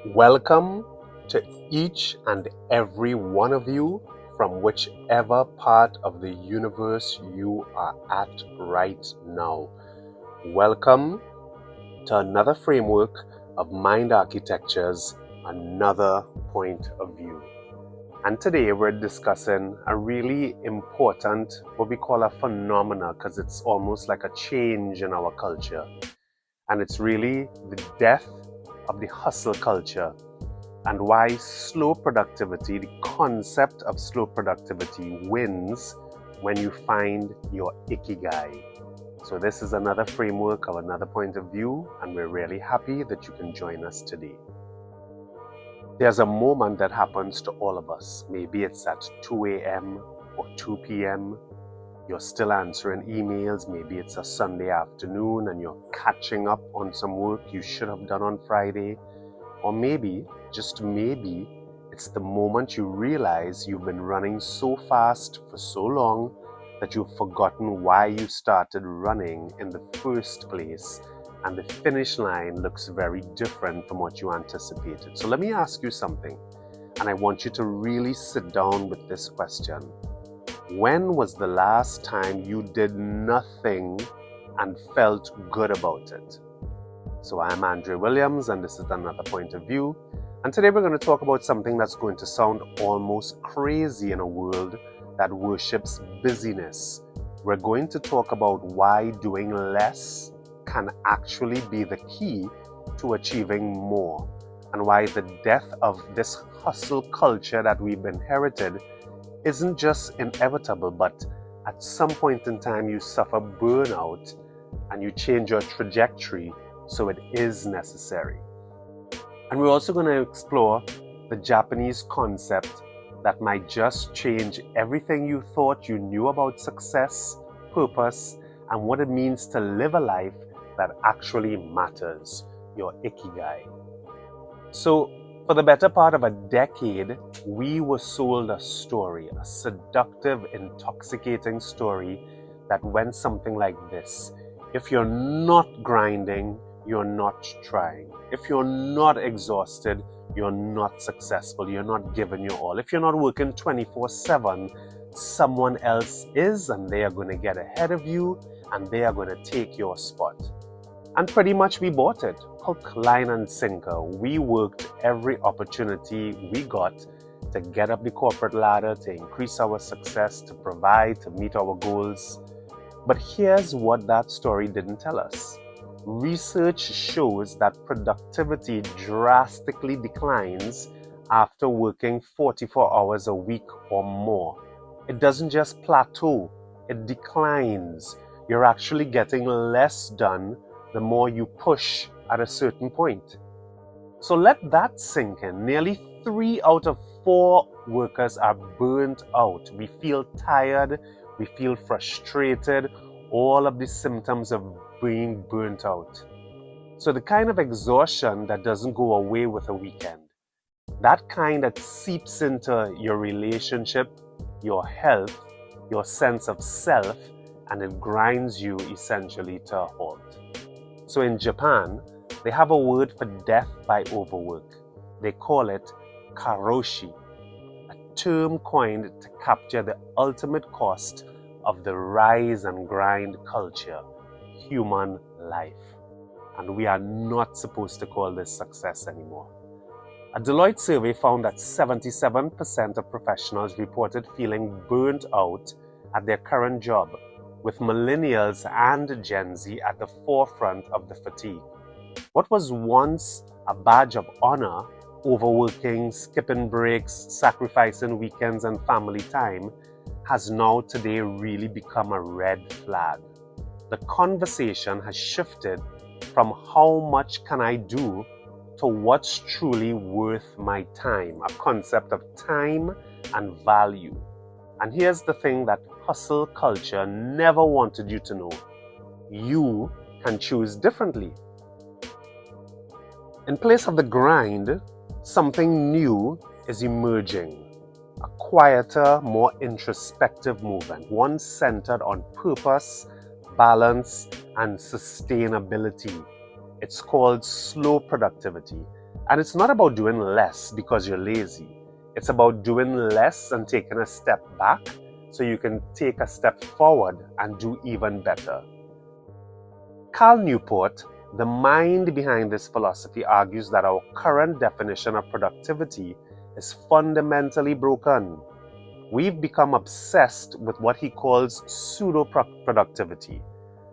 Welcome to each and every one of you from whichever part of the universe you are at right now. Welcome to another framework of Mind Architecture's Another Point of View. And today we're discussing a really important, what we call a phenomena, because it's almost like a change in our culture. And it's really the death of the hustle culture and why slow productivity, the concept of slow productivity, wins when you find your Ikigai. So this is another framework of another point of view, and we're really happy that you can join us today. There's a moment that happens to all of us. Maybe it's at 2 a.m. or 2 p.m. You're still answering emails. Maybe it's a Sunday afternoon and you're catching up on some work you should have done on Friday. Or maybe, just maybe, it's the moment you realize you've been running so fast for so long that you've forgotten why you started running in the first place, and the finish line looks very different from what you anticipated. So let me ask you something, and I want you to really sit down with this question. When was the last time you did nothing and felt good about it? So I'm Andre Williams, and this is Another Point of View. And today we're going to talk about something that's going to sound almost crazy in a world that worships busyness. We're going to talk about why doing less can actually be the key to achieving more, and why the death of this hustle culture that we've inherited isn't just inevitable, but at some point in time you suffer burnout and you change your trajectory, so it is necessary. And we're also going to explore the Japanese concept that might just change everything you thought you knew about success, purpose, and what it means to live a life that actually matters, your Ikigai. So, for the better part of a decade, we were sold a story, a seductive, intoxicating story that went something like this. If you're not grinding, you're not trying. If you're not exhausted, you're not successful. You're not giving your all. If you're not working 24/7, someone else is, and they are going to get ahead of you, and they are going to take your spot. And pretty much we bought it. Hook, line, and sinker. We worked every opportunity we got to get up the corporate ladder, to increase our success, to provide, to meet our goals. But here's what that story didn't tell us. Research shows that productivity drastically declines after working 44 hours a week or more. It doesn't just plateau, it declines. You're actually getting less done the more you push at a certain point. So let that sink in. Nearly 3 out of 4 workers are burnt out. We feel tired, we feel frustrated, all of the symptoms of being burnt out. So the kind of exhaustion that doesn't go away with a weekend, that kind that seeps into your relationship, your health, your sense of self, and it grinds you essentially to a halt. So in Japan, they have a word for death by overwork. They call it karoshi, a term coined to capture the ultimate cost of the rise and grind culture, human life. And we are not supposed to call this success anymore. A Deloitte survey found that 77% of professionals reported feeling burnt out at their current job, with millennials and Gen Z at the forefront of the fatigue. What was once a badge of honor, overworking, skipping breaks, sacrificing weekends and family time, has now today really become a red flag. The conversation has shifted from how much can I do to what's truly worth my time, a concept of time and value. And here's the thing that hustle culture never wanted you to know. You can choose differently. In place of the grind, something new is emerging. A quieter, more introspective movement, one centered on purpose, balance, and sustainability. It's called slow productivity. And it's not about doing less because you're lazy. It's about doing less and taking a step back so you can take a step forward and do even better. Cal Newport, the mind behind this philosophy, argues that our current definition of productivity is fundamentally broken. We've become obsessed with what he calls pseudo-productivity,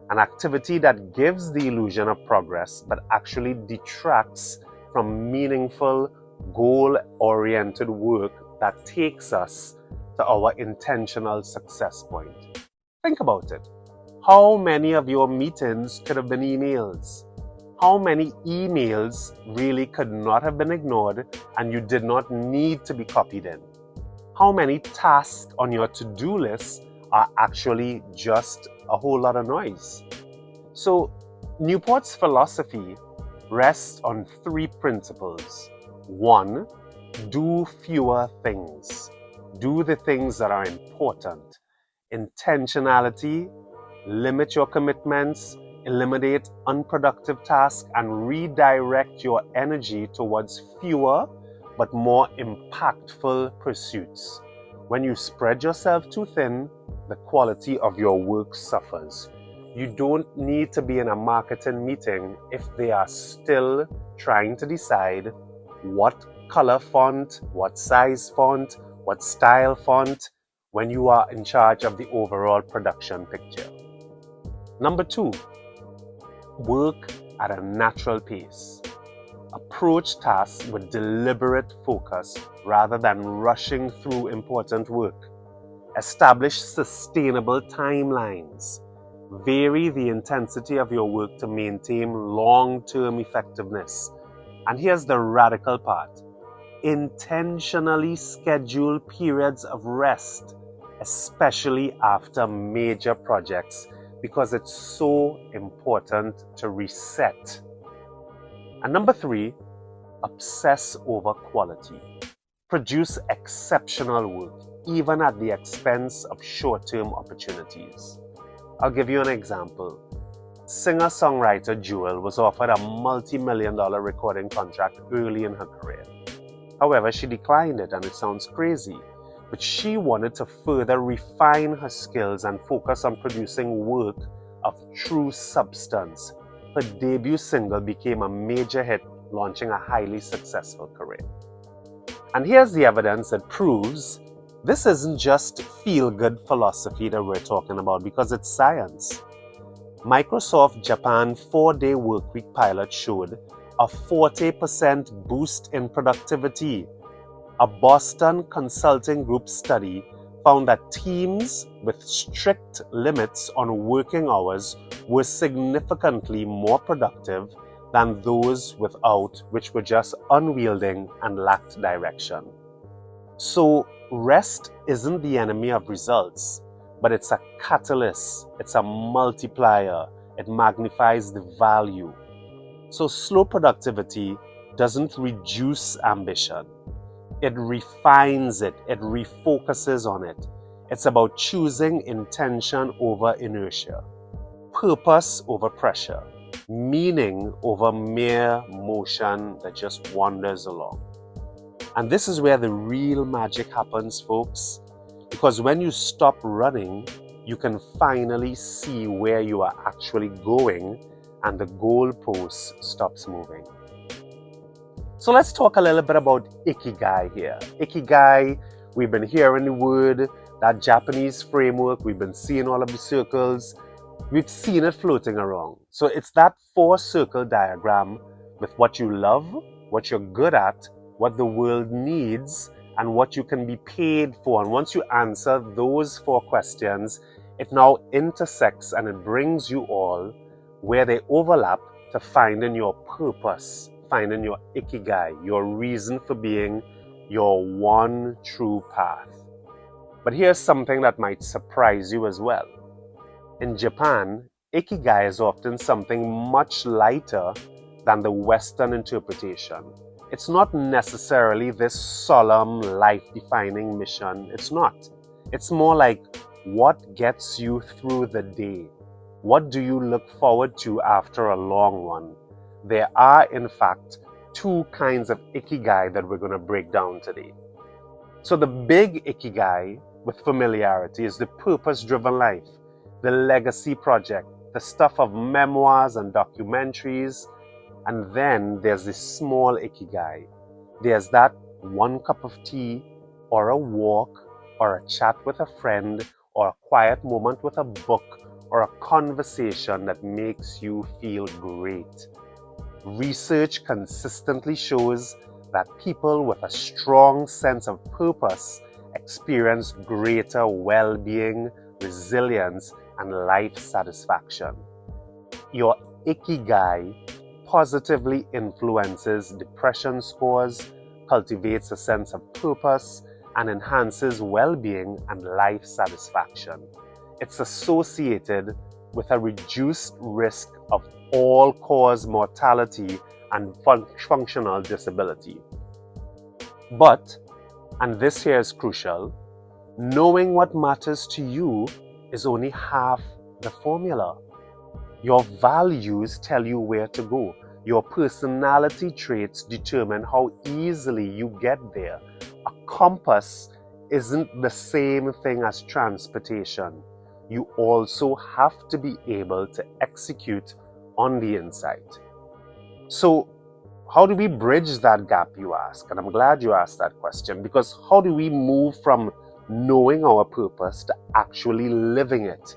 an activity that gives the illusion of progress but actually detracts from meaningful, goal-oriented work that takes us to our intentional success point. Think about it. How many of your meetings could have been emails? How many emails really could not have been ignored and you did not need to be copied in? How many tasks on your to-do list are actually just a whole lot of noise? So, Newport's philosophy rests on 3 principles. 1, do fewer things. Do the things that are important. Intentionality, limit your commitments, eliminate unproductive tasks, and redirect your energy towards fewer but more impactful pursuits. When you spread yourself too thin, the quality of your work suffers. You don't need to be in a marketing meeting if they are still trying to decide what color font, what size font, what style font, when you are in charge of the overall production picture. Number 2, work at a natural pace. Approach tasks with deliberate focus rather than rushing through important work. Establish sustainable timelines. Vary the intensity of your work to maintain long-term effectiveness. And here's the radical part. Intentionally schedule periods of rest, especially after major projects, because it's so important to reset. And number 3, obsess over quality. Produce exceptional work, even at the expense of short-term opportunities. I'll give you an example. Singer-songwriter Jewel was offered a multi-million-dollar recording contract early in her career. However, she declined it, and it sounds crazy, but she wanted to further refine her skills and focus on producing work of true substance. Her debut single became a major hit, launching a highly successful career. And here's the evidence that proves this isn't just feel-good philosophy that we're talking about, because it's science. Microsoft Japan 4-day workweek pilot showed a 40% boost in productivity. A Boston Consulting Group study found that teams with strict limits on working hours were significantly more productive than those without, which were just unwielding and lacked direction. So, rest isn't the enemy of results, but it's a catalyst, it's a multiplier, it magnifies the value. So, slow productivity doesn't reduce ambition. It refines it, it refocuses on it. It's about choosing intention over inertia, purpose over pressure, meaning over mere motion that just wanders along. And this is where the real magic happens, folks, because when you stop running, you can finally see where you are actually going, and the goalpost stops moving. So let's talk a little bit about Ikigai here. Ikigai, we've been hearing the word, that Japanese framework, we've been seeing all of the circles, we've seen it floating around. So it's that 4-circle diagram with what you love, what you're good at, what the world needs, and what you can be paid for. And once you answer those 4 questions, it now intersects and it brings you all where they overlap to finding your purpose, finding your Ikigai, your reason for being, your one true path. But here's something that might surprise you as well. In Japan, Ikigai is often something much lighter than the Western interpretation. It's not necessarily this solemn, life-defining mission. It's not. It's more like, what gets you through the day? What do you look forward to after a long one? There are, in fact, two kinds of Ikigai that we're going to break down today. So the big Ikigai with familiarity is the purpose-driven life, the legacy project, the stuff of memoirs and documentaries. And then there's the small Ikigai. There's that one cup of tea or a walk or a chat with a friend or a quiet moment with a book or a conversation that makes you feel great. Research consistently shows that people with a strong sense of purpose experience greater well-being, resilience, and life satisfaction. Your Ikigai positively influences depression scores, cultivates a sense of purpose, and enhances well-being and life satisfaction. It's associated with a reduced risk of all-cause mortality and functional disability. But, and this here is crucial, knowing what matters to you is only half the formula. Your values tell you where to go. Your personality traits determine how easily you get there. A compass isn't the same thing as transportation. You also have to be able to execute on the inside. So, how do we bridge that gap, you ask? And I'm glad you asked that question, because how do we move from knowing our purpose to actually living it?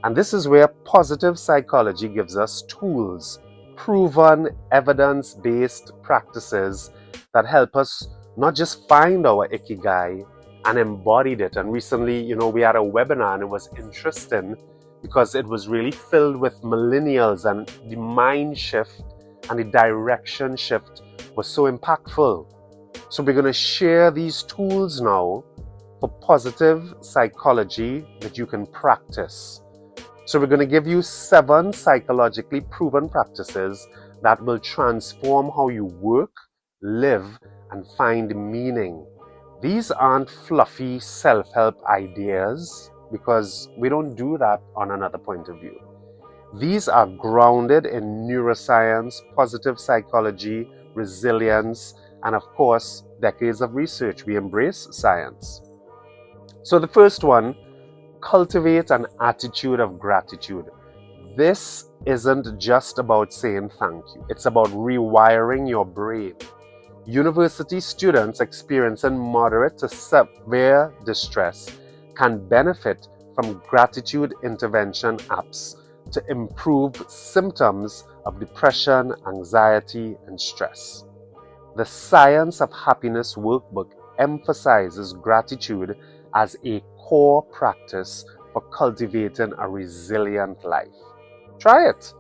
And this is where positive psychology gives us tools, proven, evidence-based practices that help us not just find our Ikigai and embodied it. And recently, we had a webinar and it was interesting because it was really filled with millennials, and the mind shift and the direction shift was so impactful. So we're going to share these tools now for positive psychology that you can practice. So we're going to give you 7 psychologically proven practices that will transform how you work, live, and find meaning. These aren't fluffy self-help ideas, because we don't do that on Another Point of View. These are grounded in neuroscience, positive psychology, resilience, and of course, decades of research. We embrace science. So the first one, cultivate an attitude of gratitude. This isn't just about saying thank you. It's about rewiring your brain. University students experiencing moderate to severe distress can benefit from gratitude intervention apps to improve symptoms of depression, anxiety, and stress. The Science of Happiness workbook emphasizes gratitude as a core practice for cultivating a resilient life. Try it.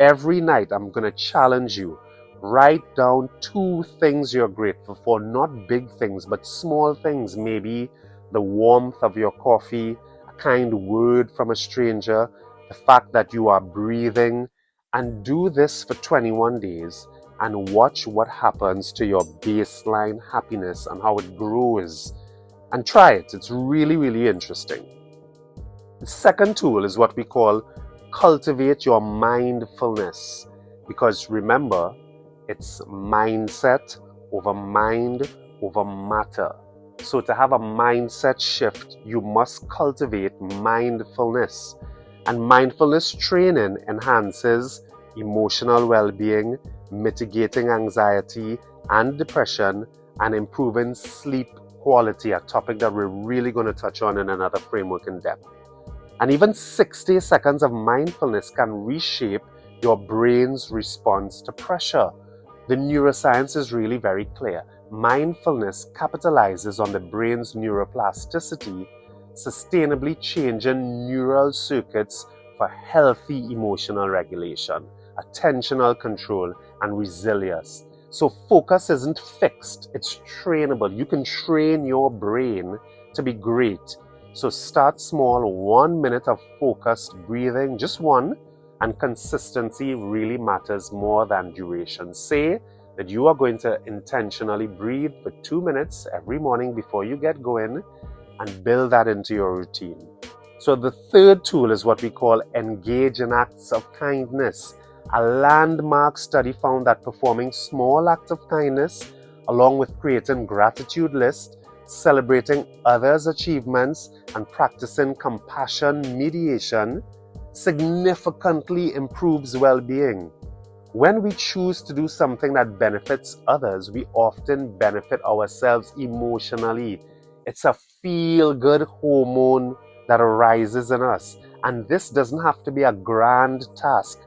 Every night I'm going to challenge you. Write down 2 things you're grateful for, not big things, but small things. Maybe the warmth of your coffee, a kind word from a stranger, the fact that you are breathing. And do this for 21 days and watch what happens to your baseline happiness and how it grows. And try it. It's really, really interesting. The second tool is what we call cultivate your mindfulness. Because remember, it's mindset over mind over matter. So to have a mindset shift, you must cultivate mindfulness. And mindfulness training enhances emotional well-being, mitigating anxiety and depression, and improving sleep quality, a topic that we're really going to touch on in another framework in depth. And even 60 seconds of mindfulness can reshape your brain's response to pressure. The neuroscience is really very clear. Mindfulness capitalizes on the brain's neuroplasticity, sustainably changing neural circuits for healthy emotional regulation, attentional control, and resilience. So focus isn't fixed, it's trainable. You can train your brain to be great. So start small, 1 minute of focused breathing, just one, and consistency really matters more than duration. Say that you are going to intentionally breathe for 2 minutes every morning before you get going, and build that into your routine. So the third tool is what we call engage in acts of kindness. A landmark study found that performing small acts of kindness, along with creating gratitude lists, celebrating others' achievements, and practicing compassion mediation, significantly improves well-being. When we choose to do something that benefits others, we often benefit ourselves emotionally. It's a feel-good hormone that arises in us. And this doesn't have to be a grand task.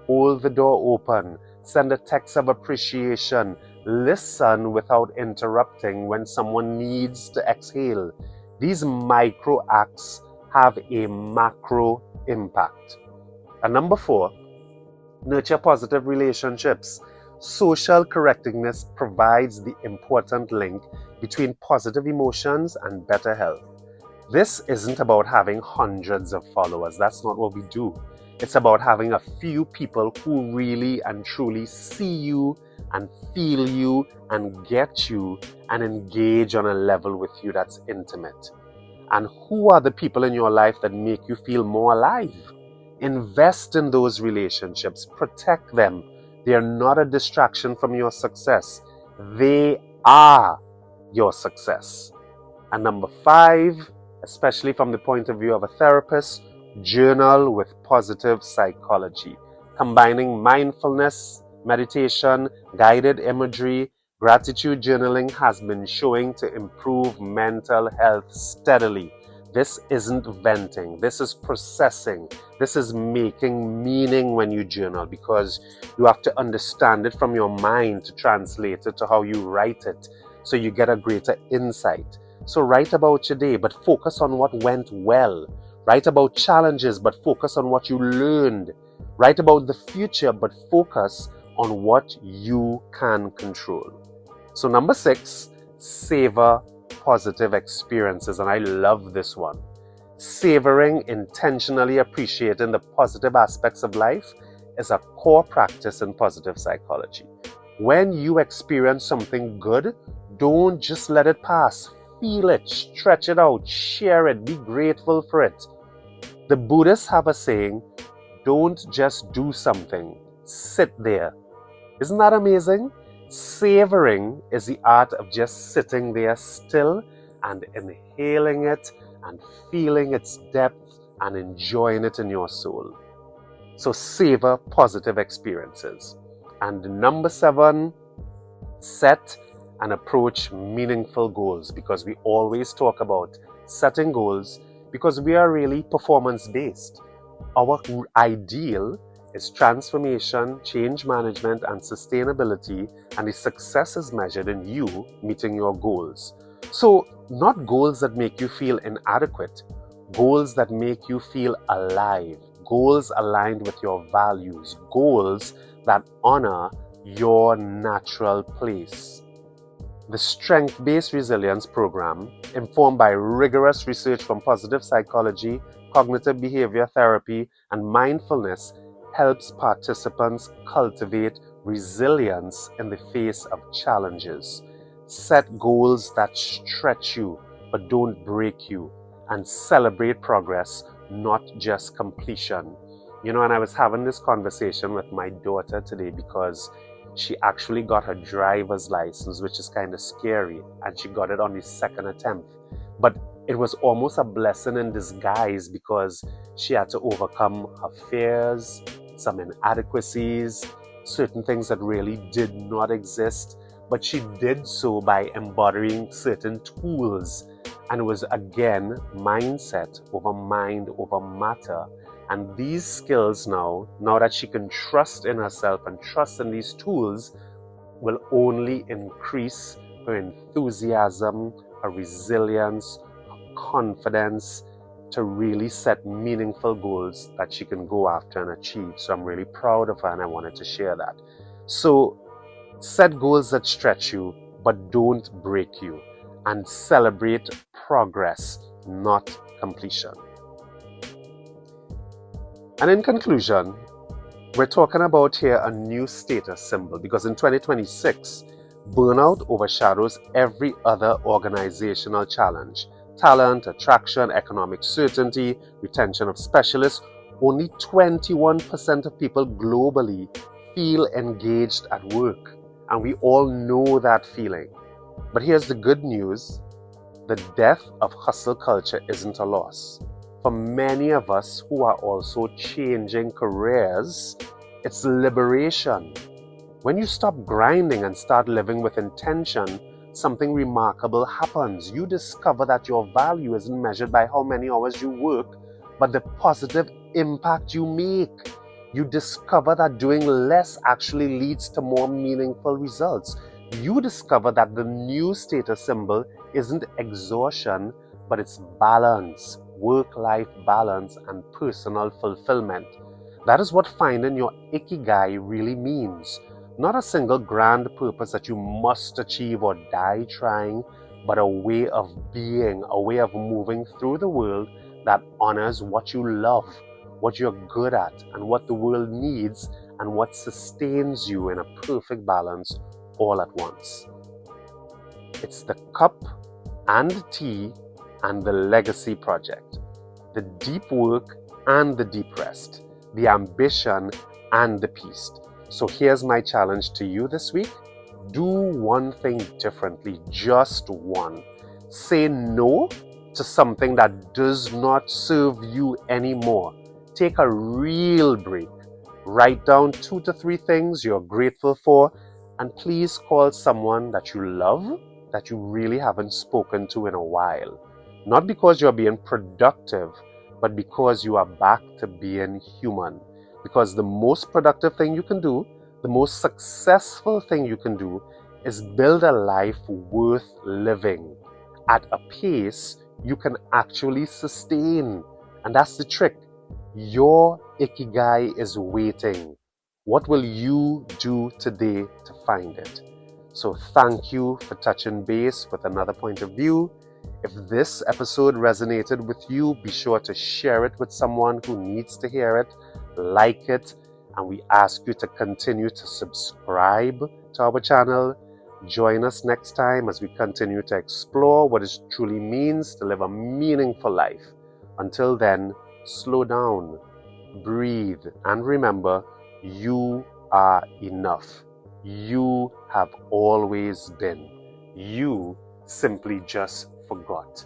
Hold the door open, send a text of appreciation, listen without interrupting when someone needs to exhale. These micro acts have a macro impact. And number 4, nurture positive relationships. Social correctness provides the important link between positive emotions and better health. This isn't about having hundreds of followers. That's not what we do. It's about having a few people who really and truly see you and feel you and get you and engage on a level with you that's intimate. And who are the people in your life that make you feel more alive? Invest in those relationships. Protect them. They are not a distraction from your success. They are your success. And number 5, especially from the point of view of a therapist, journal with positive psychology, combining mindfulness, meditation, guided imagery. Gratitude journaling has been showing to improve mental health steadily. This isn't venting, this is processing, this is making meaning when you journal, because you have to understand it from your mind to translate it to how you write it, so you get a greater insight. So write about your day, but focus on what went well. Write about challenges, but focus on what you learned. Write about the future, but focus on what you can control. So number 6, savor positive experiences. And I love this one. Savoring, intentionally appreciating the positive aspects of life is a core practice in positive psychology. When you experience something good, don't just let it pass. Feel it, stretch it out, share it, be grateful for it. The Buddhists have a saying, don't just do something, sit there. Isn't that amazing? Savoring is the art of just sitting there still and inhaling it and feeling its depth and enjoying it in your soul. So savor positive experiences. And number 7, set and approach meaningful goals, because we always talk about setting goals because we are really performance-based. Our ideal is transformation, change management, and sustainability, and the success is measured in you meeting your goals. So, not goals that make you feel inadequate, goals that make you feel alive, goals aligned with your values, goals that honor your natural place. The Strength-Based Resilience Program, informed by rigorous research from positive psychology, cognitive behavior therapy, and mindfulness, helps participants cultivate resilience in the face of challenges. Set goals that stretch you but don't break you, and celebrate progress, not just completion. And I was having this conversation with my daughter today because she actually got her driver's license, which is kind of scary, and she got it on the 2nd attempt. But it was almost a blessing in disguise because she had to overcome her fears, some inadequacies, certain things that really did not exist. But she did so by embodying certain tools. And it was, again, mindset over mind over matter. And these skills now that she can trust in herself and trust in these tools, will only increase her enthusiasm, her resilience, her confidence to really set meaningful goals that she can go after and achieve. So I'm really proud of her, and I wanted to share that. So set goals that stretch you but don't break you, and celebrate progress, not completion. And in conclusion, we're talking about here a new status symbol, because in 2026, burnout overshadows every other organizational challenge. Talent, attraction, economic certainty, retention of specialists, Only 21% of people globally feel engaged at work, and we all know that feeling. But here's the good news: the death of hustle culture isn't a loss. For many of us who are also changing careers, it's liberation. When you stop grinding and start living with intention, something remarkable happens. You discover that your value isn't measured by how many hours you work, but the positive impact you make. You discover that doing less actually leads to more meaningful results. You discover that the new status symbol isn't exhaustion, but it's balance, work-life balance, and personal fulfillment. That is what finding your Ikigai really means. Not a single grand purpose that you must achieve or die trying, but a way of being, a way of moving through the world that honors what you love, what you're good at, and what the world needs, and what sustains you in a perfect balance all at once. It's the cup and the tea and the legacy project, the deep work and the deep rest, the ambition and the peace. So here's my challenge to you this week. Do one thing differently, just one. Say no to something that does not serve you anymore. Take a real break. Write down 2 to 3 things you're grateful for, and please call someone that you love that you really haven't spoken to in a while. Not because you're being productive, but because you are back to being human. Because the most productive thing you can do, the most successful thing you can do, is build a life worth living at a pace you can actually sustain. And that's the trick. Your Ikigai is waiting. What will you do today to find it? So thank you for touching base with another point of view. If this episode resonated with you, be sure to share it with someone who needs to hear it, like it, and we ask you to continue to subscribe to our channel. Join us next time as we continue to explore what it truly means to live a meaningful life. Until then, slow down, breathe, and remember, you are enough. You have always been. You simply just forgot.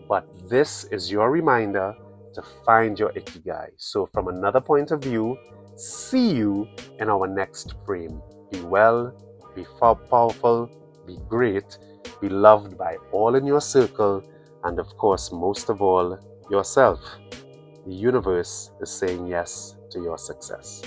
But this is your reminder to find your Ikigai. So from another point of view, see you in our next frame. Be well, be powerful, be great, be loved by all in your circle, and of course, most of all, yourself. The universe is saying yes to your success.